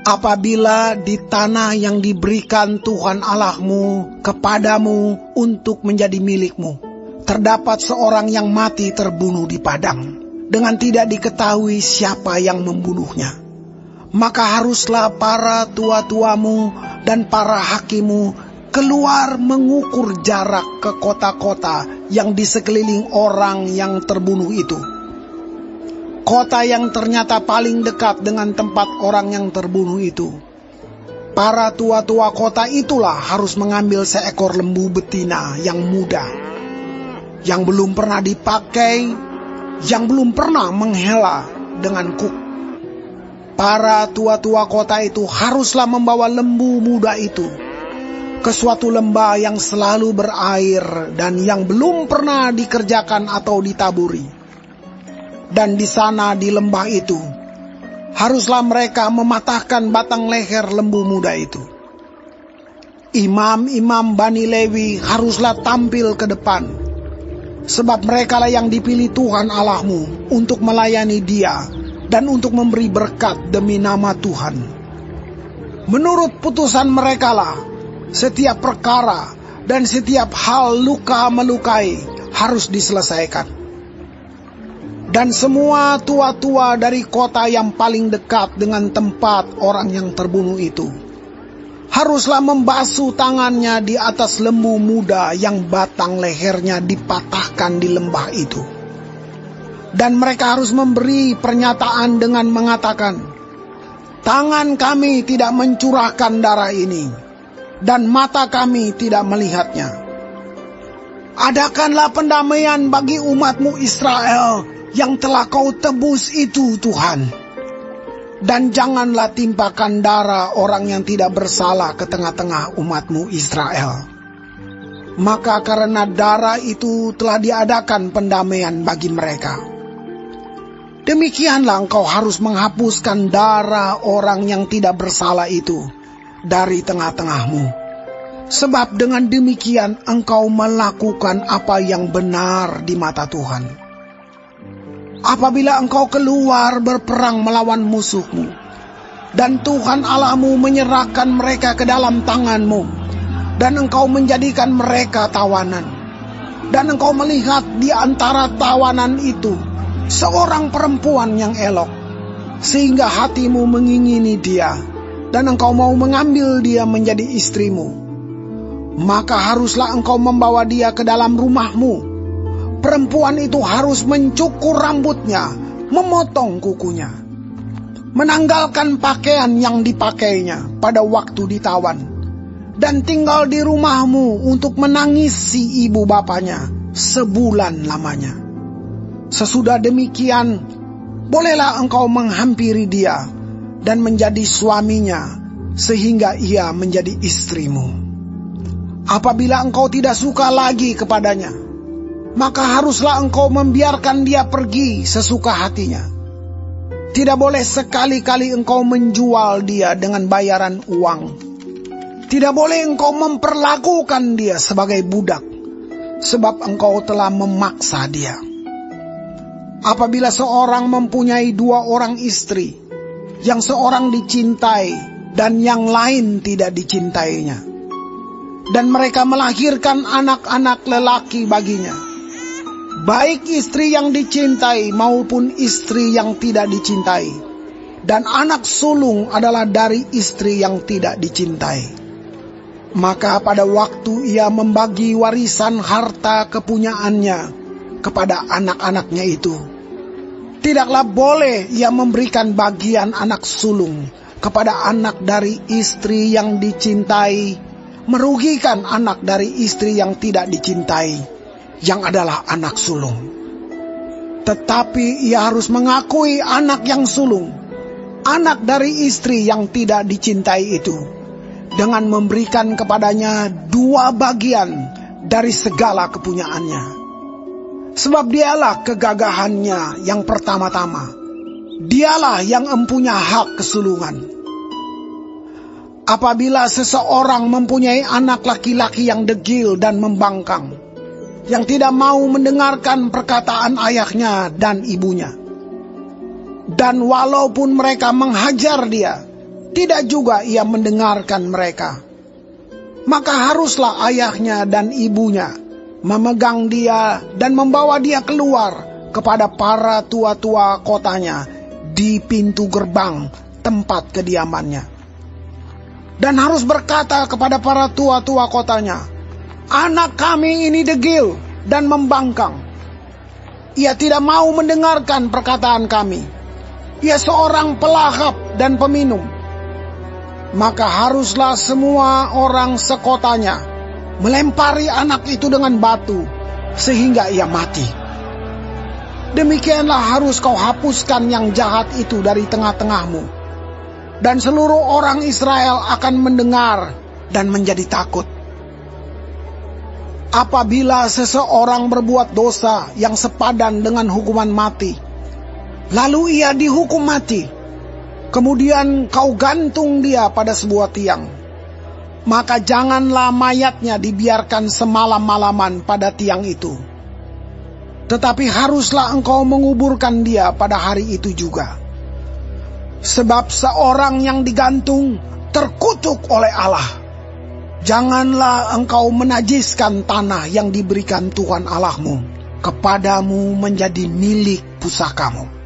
Apabila di tanah yang diberikan Tuhan Allahmu kepadamu untuk menjadi milikmu, terdapat seorang yang mati terbunuh di padang, dengan tidak diketahui siapa yang membunuhnya, maka haruslah para tua-tuamu dan para hakimu keluar mengukur jarak ke kota-kota yang di sekeliling orang yang terbunuh itu. Kota yang ternyata paling dekat dengan tempat orang yang terbunuh itu. Para tua-tua kota itulah harus mengambil seekor lembu betina yang muda, yang belum pernah dipakai, yang belum pernah menghela dengan kuk. Para tua-tua kota itu haruslah membawa lembu muda itu ke suatu lembah yang selalu berair dan yang belum pernah dikerjakan atau ditaburi. Dan di sana di lembah itu, haruslah mereka mematahkan batang leher lembu muda itu. Imam-imam Bani Lewi haruslah tampil ke depan, sebab merekalah yang dipilih Tuhan Allahmu untuk melayani Dia dan untuk memberi berkat demi nama Tuhan. Menurut putusan merekalah, setiap perkara dan setiap hal luka melukai harus diselesaikan. Dan semua tua-tua dari kota yang paling dekat dengan tempat orang yang terbunuh itu haruslah membasuh tangannya di atas lembu muda yang batang lehernya dipatahkan di lembah itu. Dan mereka harus memberi pernyataan dengan mengatakan, tangan kami tidak mencurahkan darah ini, dan mata kami tidak melihatnya. Adakanlah pendamaian bagi umatmu Israel yang telah kau tebus itu, Tuhan. Dan janganlah timpakan darah orang yang tidak bersalah ke tengah-tengah umatmu Israel. Maka karena darah itu telah diadakan pendamaian bagi mereka. Demikianlah engkau harus menghapuskan darah orang yang tidak bersalah itu dari tengah-tengahmu. Sebab dengan demikian engkau melakukan apa yang benar di mata Tuhan. Apabila engkau keluar berperang melawan musuhmu, dan Tuhan Allahmu menyerahkan mereka ke dalam tanganmu, dan engkau menjadikan mereka tawanan, dan engkau melihat di antara tawanan itu seorang perempuan yang elok, sehingga hatimu mengingini dia, dan engkau mau mengambil dia menjadi istrimu, maka haruslah engkau membawa dia ke dalam rumahmu. Perempuan itu harus mencukur rambutnya, memotong kukunya, menanggalkan pakaian yang dipakainya pada waktu ditawan, dan tinggal di rumahmu untuk menangisi ibu bapanya sebulan lamanya. Sesudah demikian, bolehlah engkau menghampiri dia dan menjadi suaminya, sehingga ia menjadi istrimu. Apabila engkau tidak suka lagi kepadanya, maka haruslah engkau membiarkan dia pergi sesuka hatinya. Tidak boleh sekali-kali engkau menjual dia dengan bayaran uang. Tidak boleh engkau memperlakukan dia sebagai budak, sebab engkau telah memaksa dia. Apabila seorang mempunyai 2 orang istri, yang seorang dicintai dan yang lain tidak dicintainya, dan mereka melahirkan anak-anak lelaki baginya, baik istri yang dicintai maupun istri yang tidak dicintai, dan anak sulung adalah dari istri yang tidak dicintai, maka pada waktu ia membagi warisan harta kepunyaannya kepada anak-anaknya itu, tidaklah boleh ia memberikan bagian anak sulung kepada anak dari istri yang dicintai, merugikan anak dari istri yang tidak dicintai, yang adalah anak sulung. Tetapi ia harus mengakui anak yang sulung, anak dari istri yang tidak dicintai itu, dengan memberikan kepadanya 2 bagian dari segala kepunyaannya. Sebab dialah kegagahannya yang pertama-tama, dialah yang empunya hak kesulungan. Apabila seseorang mempunyai anak laki-laki yang degil dan membangkang, yang tidak mau mendengarkan perkataan ayahnya dan ibunya, dan walaupun mereka menghajar dia, tidak juga ia mendengarkan mereka. Maka haruslah ayahnya dan ibunya memegang dia dan membawa dia keluar kepada para tua-tua kotanya di pintu gerbang tempat kediamannya. Dan harus berkata kepada para tua-tua kotanya, "Anak kami ini degil dan membangkang. Ia tidak mau mendengarkan perkataan kami. Ia seorang pelahap dan peminum." Maka haruslah semua orang sekotanya melempari anak itu dengan batu sehingga ia mati. Demikianlah harus kau hapuskan yang jahat itu dari tengah-tengahmu. Dan seluruh orang Israel akan mendengar dan menjadi takut. Apabila seseorang berbuat dosa yang sepadan dengan hukuman mati, lalu ia dihukum mati, kemudian kau gantung dia pada sebuah tiang, maka janganlah mayatnya dibiarkan semalam-malaman pada tiang itu. Tetapi haruslah engkau menguburkan dia pada hari itu juga. Sebab seorang yang digantung terkutuk oleh Allah. Janganlah engkau menajiskan tanah yang diberikan Tuhan Allahmu kepadamu menjadi milik pusakamu.